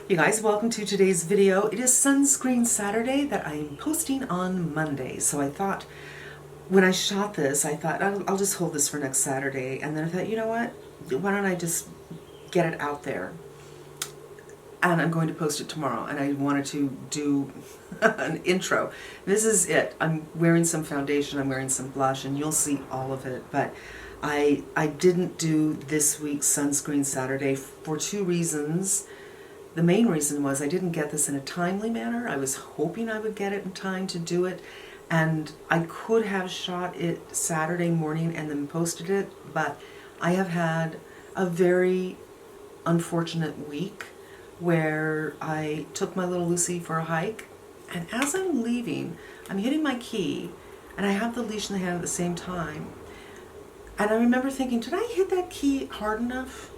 You guys, welcome to today's video. It is Sunscreen Saturday that I'm posting on Monday. So I thought, when I shot this, I thought, I'll just hold this for next Saturday. And then I thought, you know what? Why don't I just get it out there? And I'm going to post it tomorrow. And I wanted to do an intro. This is it. I'm wearing some foundation, I'm wearing some blush, and you'll see all of it. But I didn't do this week's Sunscreen Saturday for two reasons. The main reason was I didn't get this in a timely manner. I was hoping I would get it in time to do it, and I could have shot it Saturday morning and then posted it, but I have had a very unfortunate week where I took my little Lucy for a hike, and as I'm leaving, I'm hitting my key, and I have the leash in the hand at the same time. And I remember thinking, did I hit that key hard enough?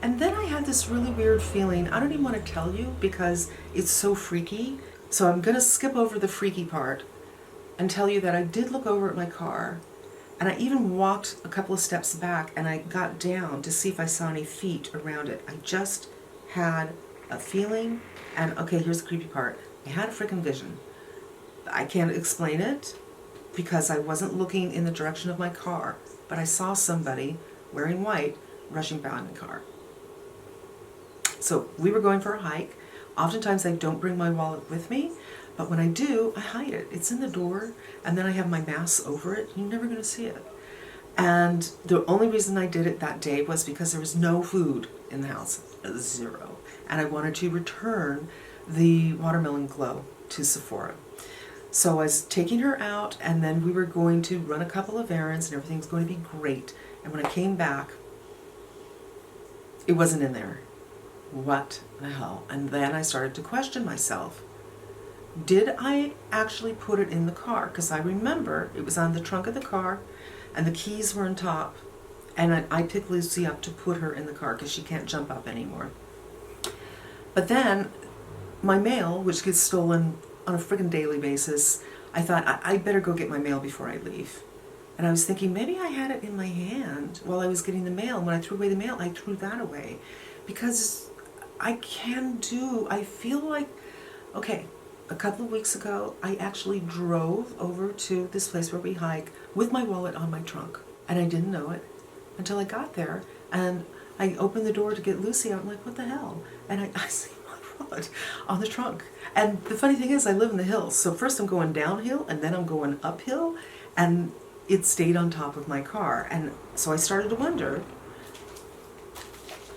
And then I had this really weird feeling. I don't even want to tell you because it's so freaky. So I'm going to skip over the freaky part and tell you that I did look over at my car, and I even walked a couple of steps back and I got down to see if I saw any feet around it. I just had a feeling, and okay, here's the creepy part. I had a freaking vision. I can't explain it because I wasn't looking in the direction of my car, but I saw somebody wearing white rushing by my car. So we were going for a hike. Oftentimes I don't bring my wallet with me, but when I do, I hide it. It's in the door, and then I have my mask over it. You're never going to see it. And the only reason I did it that day was because there was no food in the house, zero. And I wanted to return the watermelon glow to Sephora. So I was taking her out, and then we were going to run a couple of errands, and everything's going to be great. And when I came back, it wasn't in there. What the hell? And then I started to question myself. Did I actually put it in the car? Because I remember it was on the trunk of the car and the keys were on top, and I picked Lucy up to put her in the car because she can't jump up anymore. But then my mail, which gets stolen on a friggin' daily basis, I thought I better go get my mail before I leave. And I was thinking maybe I had it in my hand while I was getting the mail. And when I threw away the mail, I threw that away because I feel like, okay, a couple of weeks ago, I actually drove over to this place where we hike with my wallet on my trunk. And I didn't know it until I got there. And I opened the door to get Lucy out. I'm like, what the hell? And I see my wallet on the trunk. And the funny thing is, I live in the hills. So first I'm going downhill, and then I'm going uphill. And it stayed on top of my car. And so I started to wonder,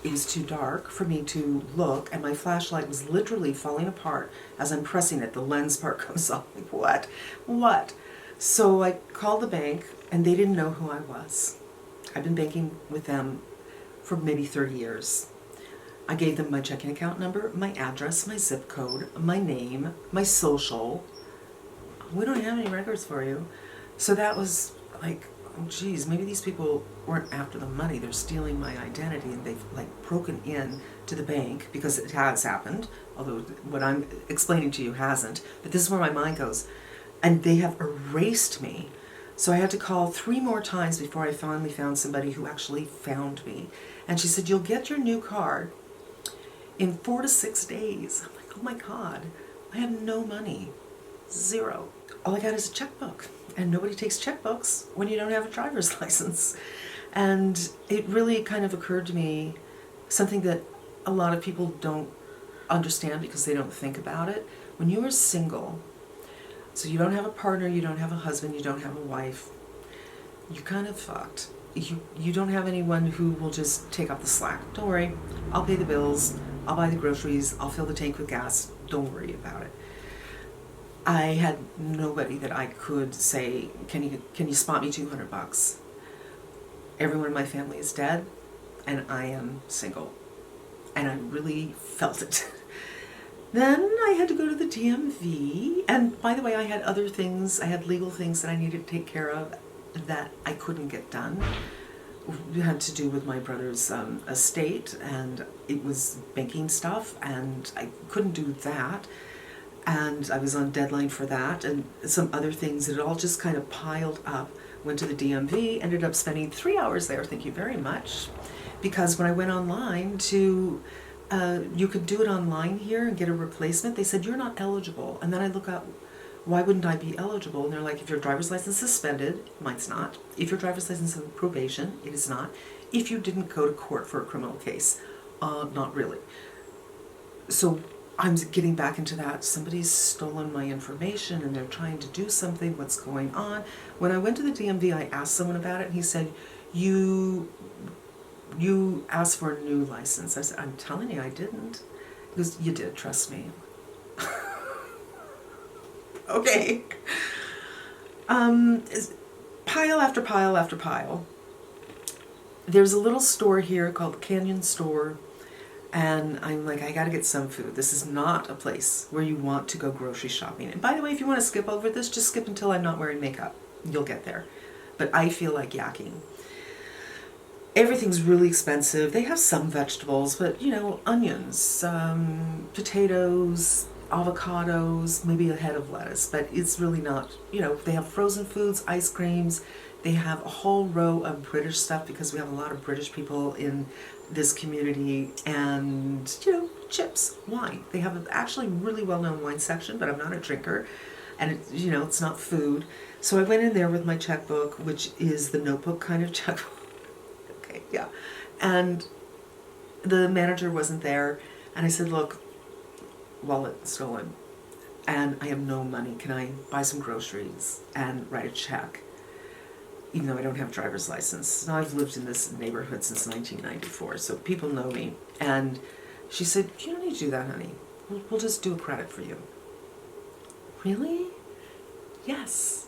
it was too dark for me to look, and my flashlight was literally falling apart as I'm pressing it. The lens part comes off. Like, what? So I called the bank, and they didn't know who I was. I've been banking with them for maybe 30 years. I gave them my checking account number, my address, my zip code, my name, my social. We don't have any records for you. So that was like, oh geez, maybe these people weren't after the money. They're stealing my identity, and they've like broken in to the bank, because it has happened, although what I'm explaining to you hasn't. But this is where my mind goes. And they have erased me. So I had to call 3 more times before I finally found somebody who actually found me. And she said, you'll get your new card in 4 to 6 days. I'm like, oh my God, I have no money. Zero. All I got is a checkbook. And nobody takes checkbooks when you don't have a driver's license. And it really kind of occurred to me, something that a lot of people don't understand because they don't think about it. When you are single, so you don't have a partner, you don't have a husband, you don't have a wife, you're kind of fucked. You don't have anyone who will just take up the slack. Don't worry, I'll pay the bills, I'll buy the groceries, I'll fill the tank with gas, don't worry about it. I had nobody that I could say, can you spot me $200? Everyone in my family is dead, and I am single. And I really felt it. Then I had to go to the DMV, and by the way, I had other things, I had legal things that I needed to take care of that I couldn't get done. It had to do with my brother's estate, and it was banking stuff, and I couldn't do that. And I was on deadline for that, and some other things that all just kind of piled up. Went to the DMV, ended up spending 3 hours there, thank you very much, because when I went online to you could do it online here and get a replacement. They said, you're not eligible. And then I look up, why wouldn't I be eligible? And they're like, if your driver's license is suspended, mine's not. If your driver's license is on probation, it is not. If you didn't go to court for a criminal case, not really. So I'm getting back into that. Somebody's stolen my information and they're trying to do something. What's going on? When I went to the DMV, I asked someone about it and he said, you asked for a new license. I said, I'm telling you, I didn't. He goes, you did, trust me. Okay. Pile after pile after pile. There's a little store here called Canyon Store, and I'm like, I gotta get some food. This is not a place where you want to go grocery shopping. And by the way, if you want to skip over this, just skip until I'm not wearing makeup. You'll get there. But I feel like yakking. Everything's really expensive. They have some vegetables, but you know, onions, potatoes, avocados, maybe a head of lettuce, but it's really not, you know, they have frozen foods, ice creams, they have a whole row of British stuff because we have a lot of British people in this community, and, you know, chips, wine. They have an actually really well-known wine section, but I'm not a drinker, and, you know, it's not food. So I went in there with my checkbook, which is the notebook kind of checkbook. Okay, yeah. And the manager wasn't there, and I said, look, wallet stolen, and I have no money. Can I buy some groceries and write a check? Even though I don't have a driver's license. Now, I've lived in this neighborhood since 1994, so people know me. And she said, you don't need to do that, honey. We'll just do a credit for you. Really? Yes.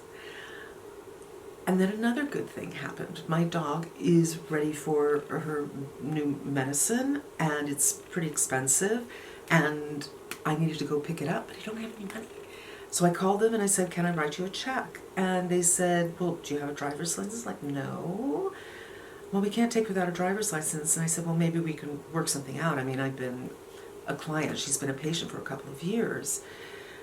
And then another good thing happened. My dog is ready for her new medicine, and it's pretty expensive, and I needed to go pick it up, but I don't have any money. So I called them and I said, can I write you a check? And they said, well, do you have a driver's license? Like, no. Well, we can't take without a driver's license. And I said, well, maybe we can work something out. I mean, I've been a client. She's been a patient for a couple of years.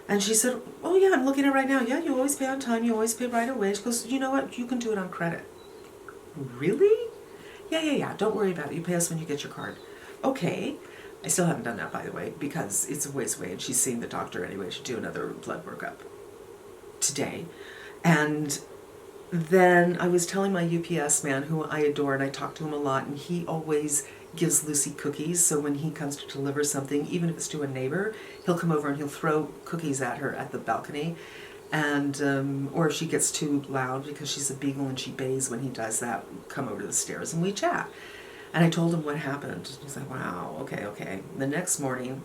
And she said, oh, yeah, I'm looking at it right now. Yeah, you always pay on time. You always pay right away. She goes, you know what? You can do it on credit. Really? Yeah. Don't worry about it. You pay us when you get your card. Okay. I still haven't done that, by the way, because it's a ways away, and she's seeing the doctor anyway. She'll do another blood workup today. And then I was telling my UPS man, who I adore, and I talk to him a lot, and he always gives Lucy cookies, so when he comes to deliver something, even if it's to a neighbor, he'll come over and he'll throw cookies at her at the balcony. And, or if she gets too loud because she's a beagle and she bays when he does that, come over to the stairs and we chat. And I told him what happened. He's like, wow, okay. The next morning,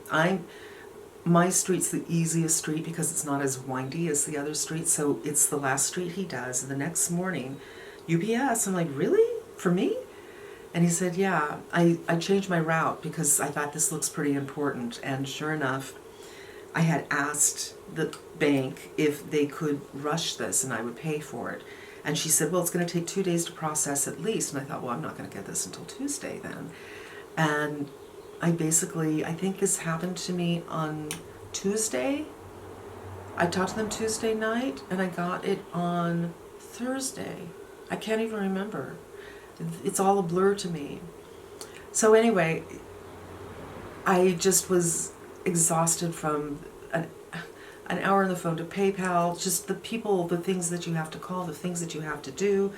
my street's the easiest street because it's not as windy as the other street, so it's the last street he does. And the next morning, UPS, I'm like, really? For me? And he said, yeah, I changed my route because I thought this looks pretty important. And sure enough, I had asked the bank if they could rush this and I would pay for it. And she said, well, it's going to take 2 days to process at least. And I thought, well, I'm not going to get this until Tuesday then. And I think this happened to me on Tuesday. I talked to them Tuesday night and I got it on Thursday. I can't even remember. It's all a blur to me. So anyway, I just was exhausted from an hour on the phone to PayPal, just the people, the things that you have to call, the things that you have to do,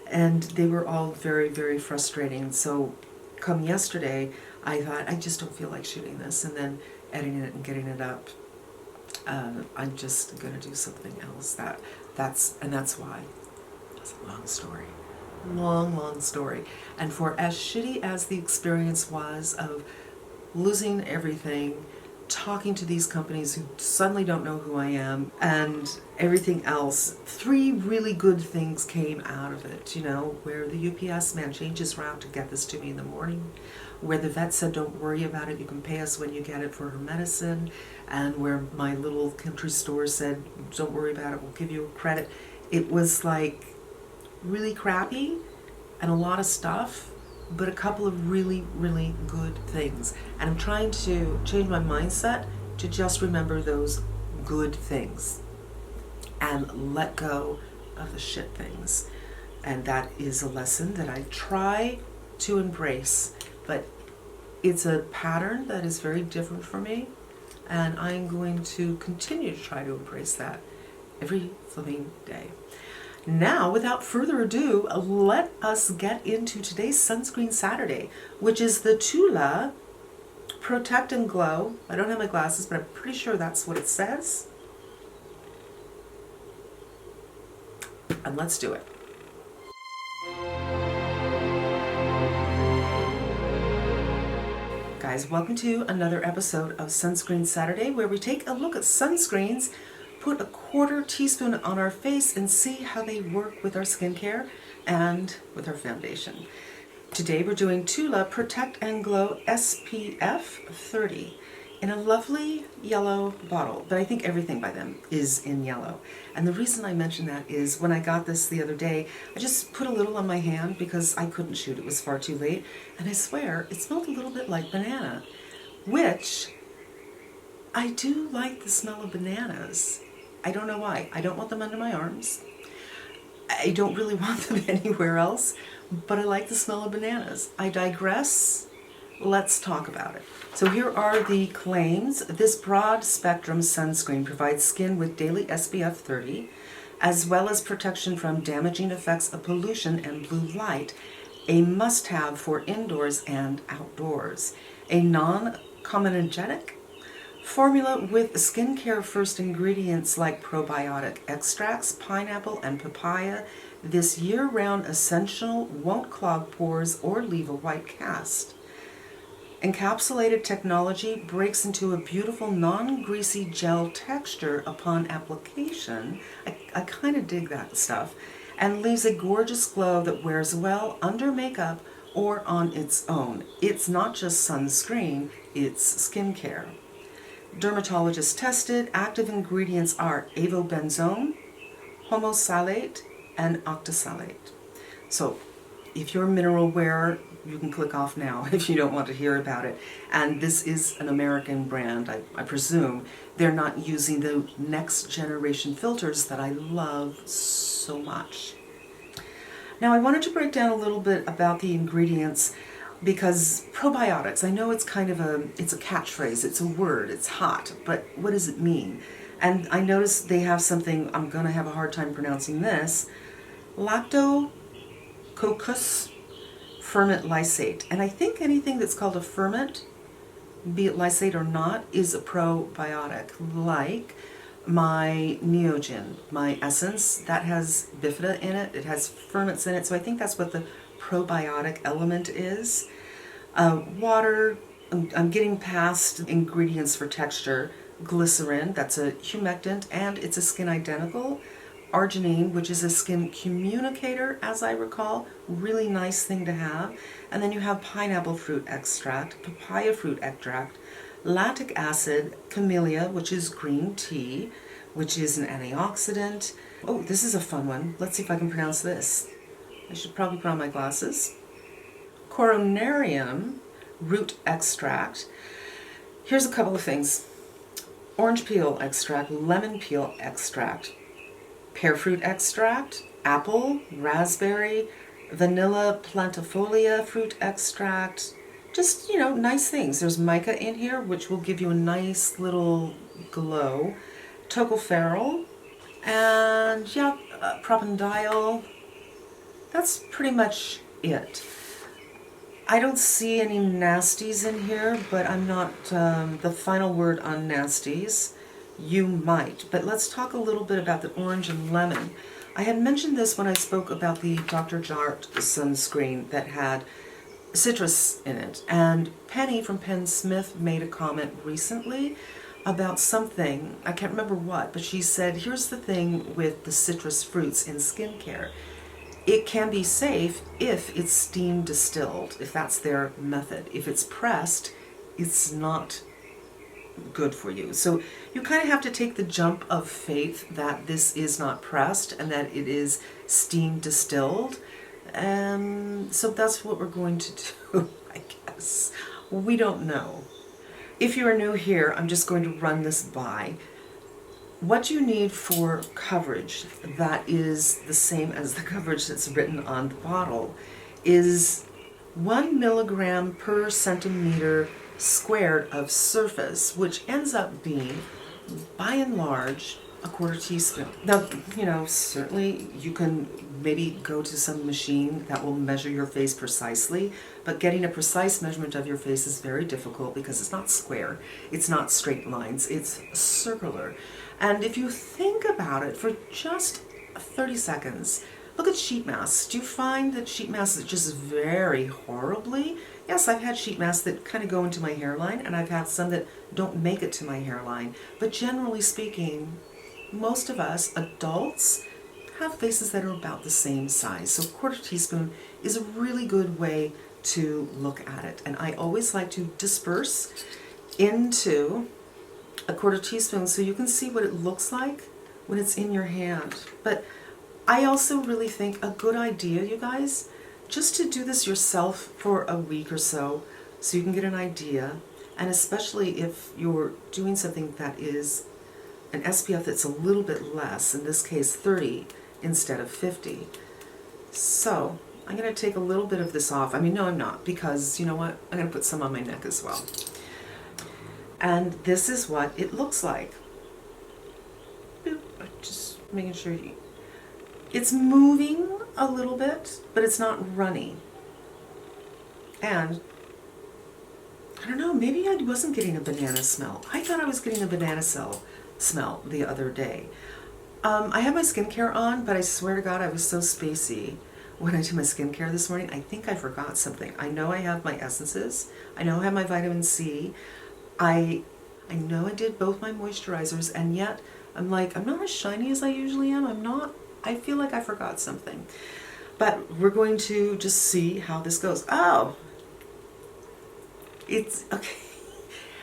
and they were all very, very frustrating. So come yesterday, I thought, I just don't feel like shooting this, and then editing it and getting it up. I'm just going to do something else. That's why. It's a long story. Long story. And for as shitty as the experience was of losing everything, talking to these companies who suddenly don't know who I am, and everything else, 3 really good things came out of it, you know, where the UPS man changed his route to get this to me in the morning, where the vet said, don't worry about it, you can pay us when you get it for her medicine, and where my little country store said, don't worry about it, we'll give you a credit. It was like really crappy and a lot of stuff, but a couple of really, really good things. And I'm trying to change my mindset to just remember those good things and let go of the shit things. And that is a lesson that I try to embrace, but It's a pattern that is very different for me, and I'm going to continue to try to embrace that every flipping day. Now, without further ado, let us get into today's Sunscreen Saturday, which is the Tula Protect and Glow. I don't have my glasses, but I'm pretty sure that's what it says. And let's do it. Guys, welcome to another episode of Sunscreen Saturday, where we take a look at sunscreens, put a quarter teaspoon on our face, and see how they work with our skincare and with our foundation. Today we're doing Tula Protect and Glow SPF 30 in a lovely yellow bottle, but I think everything by them is in yellow. And the reason I mention that is when I got this the other day, I just put a little on my hand because I couldn't shoot, it was far too late, and I swear it smelled a little bit like banana, which I do like the smell of bananas. I don't know why. I don't want them under my arms. I don't really want them anywhere else, but I like the smell of bananas. I digress. Let's talk about it. So here are the claims. This broad spectrum sunscreen provides skin with daily SPF 30, as well as protection from damaging effects of pollution and blue light, a must-have for indoors and outdoors. A non-comedogenic formula with skincare first ingredients like probiotic extracts, pineapple, and papaya. This year-round essential won't clog pores or leave a white cast. Encapsulated technology breaks into a beautiful non-greasy gel texture upon application. I kind of dig that stuff. And leaves a gorgeous glow that wears well under makeup or on its own. It's not just sunscreen, it's skincare. Dermatologist tested. Active ingredients are avobenzone, homosalate, and octasalate. So if you're a mineral wearer, you can click off now if you don't want to hear about it. And this is an American brand, I presume. They're not using the next generation filters that I love so much. Now I wanted to break down a little bit about the ingredients because probiotics, I know it's kind of it's a catchphrase, it's a word, it's hot, but what does it mean? And I noticed they have something, I'm going to have a hard time pronouncing this, lactococcus ferment lysate. And I think anything that's called a ferment, be it lysate or not, is a probiotic. Like my Neogen, my Essence, that has bifida in it, it has ferments in it, so I think that's what the probiotic element is. Water, I'm getting past ingredients for texture. Glycerin, that's a humectant, and it's a skin identical. Arginine, which is a skin communicator, as I recall, really nice thing to have. And then you have pineapple fruit extract, papaya fruit extract, lactic acid, camellia, which is green tea, which is an antioxidant. Oh, this is a fun one. Let's see if I can pronounce this. I should probably put on my glasses. Coronarium root extract. Here's a couple of things. Orange peel extract, lemon peel extract, pear fruit extract, apple, raspberry, vanilla plantifolia fruit extract. Just, you know, nice things. There's mica in here, which will give you a nice little glow. Tocopherol, and yeah, propandiol. That's pretty much it. I don't see any nasties in here, but I'm not the final word on nasties. You might, but let's talk a little bit about the orange and lemon. I had mentioned this when I spoke about the Dr. Jart sunscreen that had citrus in it, and Penny from Penn Smith made a comment recently about something, I can't remember what, but she said, here's the thing with the citrus fruits in skincare. It can be safe if it's steam distilled, if that's their method. If it's pressed, it's not good for you. So you kind of have to take the jump of faith that this is not pressed and that it is steam distilled. So that's what we're going to do, I guess. We don't know. If you are new here, I'm just going to run this by. What you need for coverage that is the same as the coverage that's written on the bottle is 1 milligram per centimeter squared of surface, which ends up being, by and large, a quarter teaspoon. Now, you know, certainly you can maybe go to some machine that will measure your face precisely, but getting a precise measurement of your face is very difficult because it's not square, it's not straight lines, it's circular. And if you think about it for just 30 seconds, look at sheet masks. Do you find that sheet masks just vary horribly? Yes, I've had sheet masks that kind of go into my hairline, and I've had some that don't make it to my hairline. But generally speaking, most of us adults have faces that are about the same size. So a quarter teaspoon is a really good way to look at it. And I always like to disperse into a quarter teaspoon so you can see what it looks like when it's in your hand. But I also really think a good idea, you guys, just to do this yourself for a week or so you can get an idea, and especially if you're doing something that is an SPF that's a little bit less, in this case 30 instead of 50. So I'm going to take a little bit of this off. I mean, no, I'm not, because you know what? I'm going to put some on my neck as well. And this is what it looks like. Boop. Just making sure it's moving a little bit, but it's not runny. And I don't know, maybe I wasn't getting a banana smell. I thought I was getting a banana smell the other day. I have my skincare on, but I swear to God, I was so spacey when I did my skincare this morning. I think I forgot something. I know I have my essences. I know I have my vitamin C. I know I did both my moisturizers, and yet I'm like, I'm not as shiny as I usually am. I feel like I forgot something. But we're going to just see how this goes. Oh, it's okay.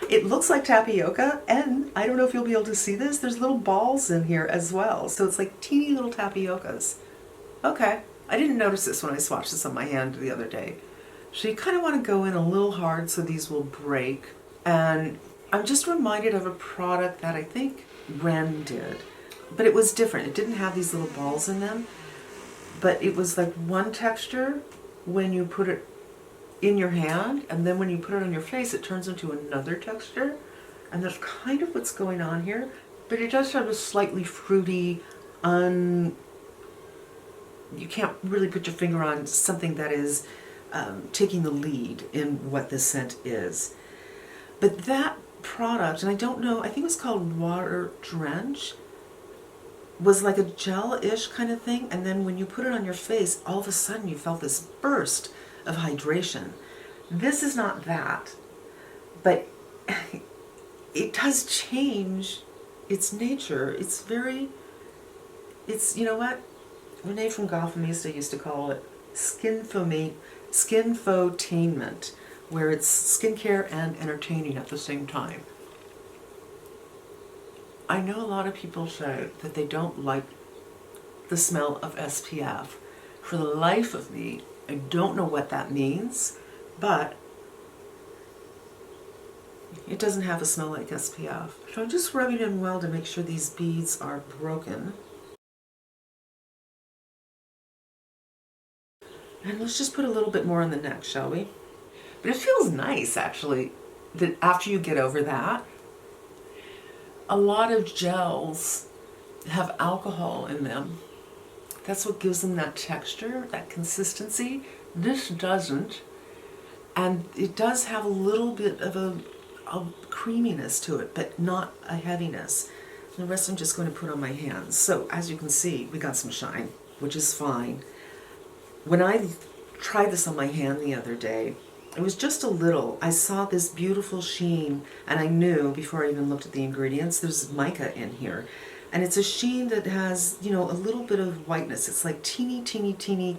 It looks like tapioca, and I don't know if you'll be able to see this. There's little balls in here as well. So it's like teeny little tapiocas. Okay, I didn't notice this when I swatched this on my hand the other day. So you kind of want to go in a little hard so these will break. And I'm just reminded of a product that I think Ren did. But it was different. It didn't have these little balls in them, but it was like one texture when you put it in your hand, and then when you put it on your face, it turns into another texture. And that's kind of what's going on here. But it does have a slightly fruity, you can't really put your finger on something that is taking the lead in what this scent is. But that product, and I don't know, I think it was called Water Drench, was like a gel-ish kind of thing, and then when you put it on your face, all of a sudden you felt this burst of hydration. This is not that, but it does change its nature. It's, you know what? Renee from Gothamista used to call it skinfotainment, where it's skincare and entertaining at the same time. I know a lot of people say that they don't like the smell of SPF. For the life of me, I don't know what that means, but it doesn't have a smell like SPF. So I'm just rubbing it in well to make sure these beads are broken. And let's just put a little bit more on the neck, shall we? But it feels nice, actually, that after you get over that. A lot of gels have alcohol in them. That's what gives them that texture, that consistency. This doesn't. And it does have a little bit of a creaminess to it, but not a heaviness. And the rest I'm just going to put on my hands. So as you can see, we got some shine, which is fine. When I tried this on my hand the other day, it was just a little. I saw this beautiful sheen, and I knew before I even looked at the ingredients, there's mica in here. And it's a sheen that has, you know, a little bit of whiteness. It's like teeny, teeny, teeny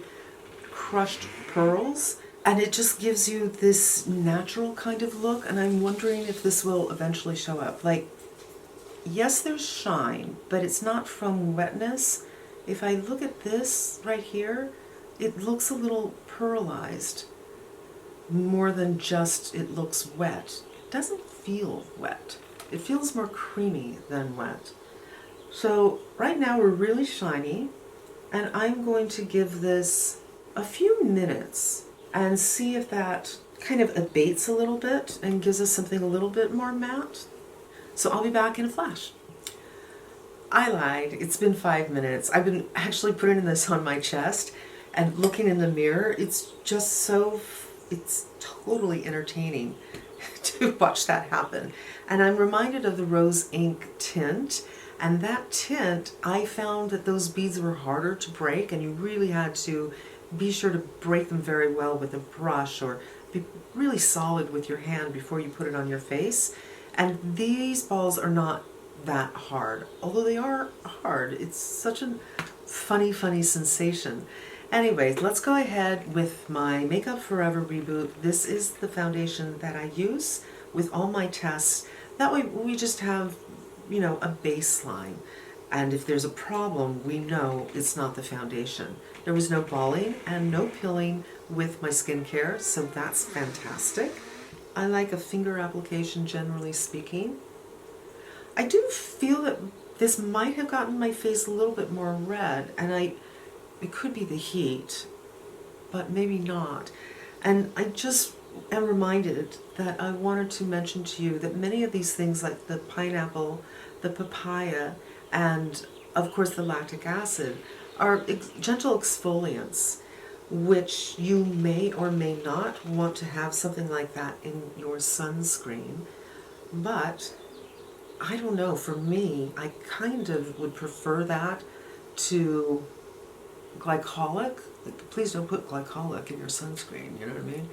crushed pearls. And it just gives you this natural kind of look. And I'm wondering if this will eventually show up. Like, yes, there's shine, but it's not from wetness. If I look at this right here, it looks a little pearlized. More than just it looks wet. It doesn't feel wet. It feels more creamy than wet. So right now we're really shiny, and I'm going to give this a few minutes and see if that kind of abates a little bit and gives us something a little bit more matte. So I'll be back in a flash. I lied. It's been 5 minutes. I've been actually putting this on my chest and looking in the mirror. It's just so, it's totally entertaining to watch that happen. And I'm reminded of the rose ink tint. And that tint, I found that those beads were harder to break, and you really had to be sure to break them very well with a brush or be really solid with your hand before you put it on your face. And these balls are not that hard, although they are hard. It's such a funny sensation. Anyway, let's go ahead with my Makeup Forever Reboot. This is the foundation that I use with all my tests. That way we just have, you know, a baseline. And if there's a problem, we know it's not the foundation. There was no balling and no pilling with my skincare, so that's fantastic. I like a finger application, generally speaking. I do feel that this might have gotten my face a little bit more red, and it could be the heat, but maybe not. And I just am reminded that I wanted to mention to you that many of these things, like the pineapple, the papaya, and of course the lactic acid, are gentle exfoliants, which you may or may not want to have something like that in your sunscreen. But I don't know, for me, I kind of would prefer that to glycolic. Please don't put glycolic in your sunscreen, you know what I mean?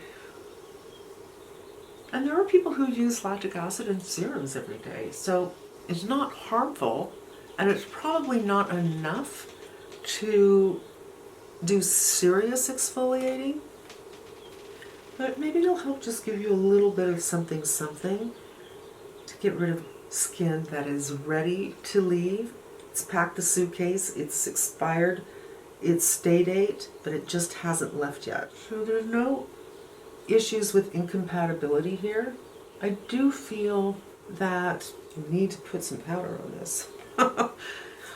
And there are people who use lactic acid in serums every day, so it's not harmful, and it's probably not enough to do serious exfoliating, but maybe it'll help just give you a little bit of something to get rid of skin that is ready to leave. It's packed the suitcase, it's expired its stay date, but it just hasn't left yet. So there's no issues with incompatibility here. I do feel that you need to put some powder on this.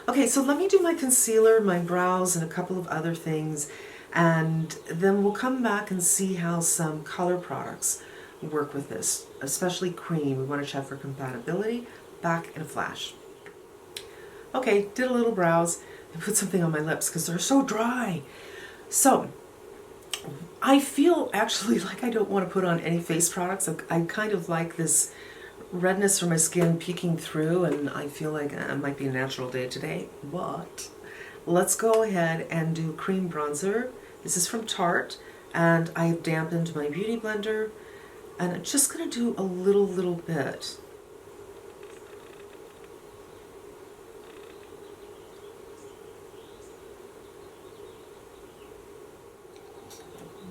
Okay, so let me do my concealer, my brows, and a couple of other things, and then we'll come back and see how some color products work with this, especially cream. We want to check for compatibility. Back in a flash. Okay, did a little brows and put something on my lips because they're so dry. So I feel actually like I don't want to put on any face products. I kind of like this redness from my skin peeking through, and I feel like it might be a natural day today, but let's go ahead and do cream bronzer. This is from Tarte, and I've dampened my beauty blender, and I'm just going to do a little bit.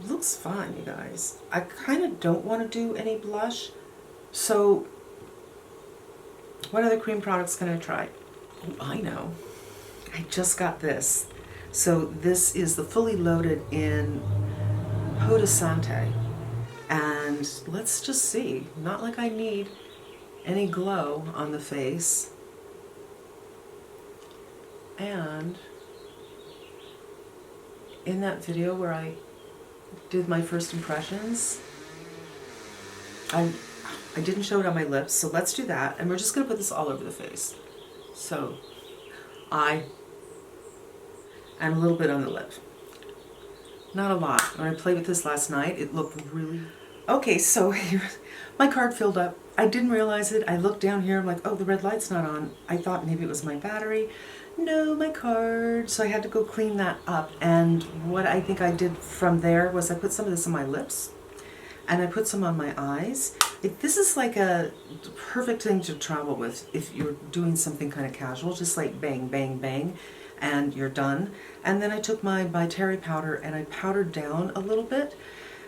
Looks fine, you guys. I kind of don't want to do any blush, so what other cream products can I try? Oh, I know. I just got this. So this is the fully loaded in Eau de Santé. And let's just see. Not like I need any glow on the face. And in that video where I did my first impressions, I didn't show it on my lips, so let's do that. And we're just going to put this all over the face. So, and a little bit on the lip. Not a lot. When I played with this last night, it looked really... Okay, so my card filled up. I didn't realize it. I looked down here, I'm like, oh, the red light's not on. I thought maybe it was my battery. No, my card. So I had to go clean that up. And what I think I did from there was I put some of this on my lips, and I put some on my eyes. This is like a perfect thing to travel with if you're doing something kind of casual, just like bang, bang, bang, and you're done. And then I took my By Terry powder and I powdered down a little bit,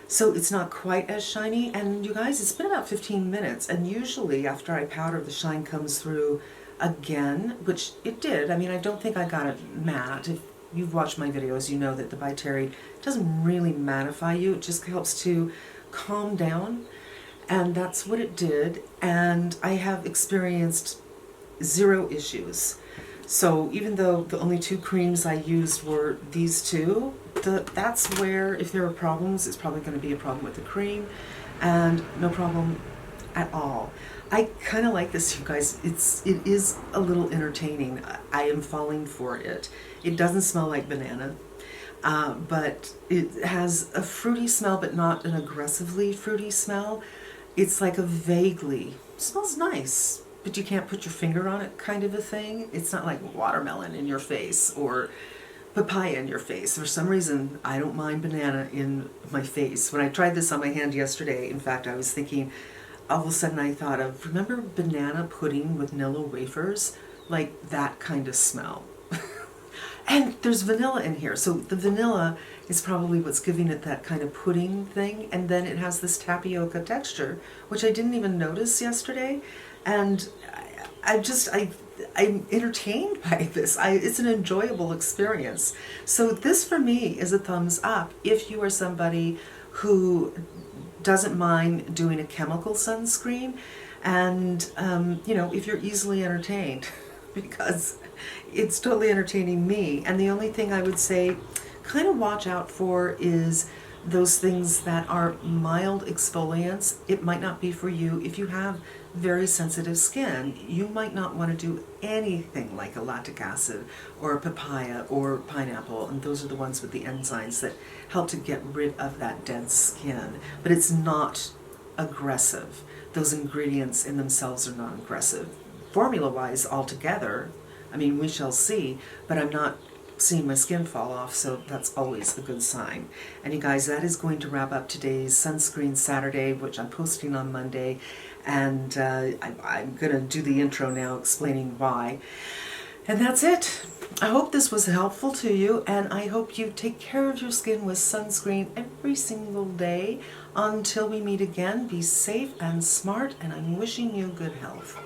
so it's not quite as shiny. And you guys, it's been about 15 minutes, and usually after I powder, the shine comes through again, which it did. I mean, I don't think I got it matte. If you've watched my videos, you know that the By Terry doesn't really mattify you. It just helps to calm down, and that's what it did. And I have experienced 0 issues. So even though the only 2 creams I used were these 2, that's where, if there are problems, it's probably going to be a problem with the cream, and no problem at all. I kind of like this, you guys. It is a little entertaining. I am falling for it. It doesn't smell like banana, but it has a fruity smell, but not an aggressively fruity smell. It's like a vaguely, smells nice, but you can't put your finger on it kind of a thing. It's not like watermelon in your face or papaya in your face. For some reason, I don't mind banana in my face. When I tried this on my hand yesterday, in fact, I was thinking, all of a sudden I thought of, remember banana pudding with Nilla wafers? Like that kind of smell. And there's vanilla in here, so the vanilla is probably what's giving it that kind of pudding thing, and then it has this tapioca texture, which I didn't even notice yesterday, and I'm entertained by this. It's an enjoyable experience. So this for me is a thumbs up if you are somebody who doesn't mind doing a chemical sunscreen, and if you're easily entertained, because it's totally entertaining me. And the only thing I would say kind of watch out for is those things that are mild exfoliants. It might not be for you. If you have very sensitive skin, you might not want to do anything like a lactic acid or a papaya or pineapple, and those are the ones with the enzymes that help to get rid of that dead skin. But it's not aggressive. Those ingredients in themselves are not aggressive. Formula-wise altogether, I mean, we shall see, but I'm not seeing my skin fall off, so that's always a good sign. And you guys, that is going to wrap up today's Sunscreen Saturday, which I'm posting on Monday, and I'm going to do the intro now explaining why. And that's it. I hope this was helpful to you, and I hope you take care of your skin with sunscreen every single day. Until we meet again, be safe and smart, and I'm wishing you good health.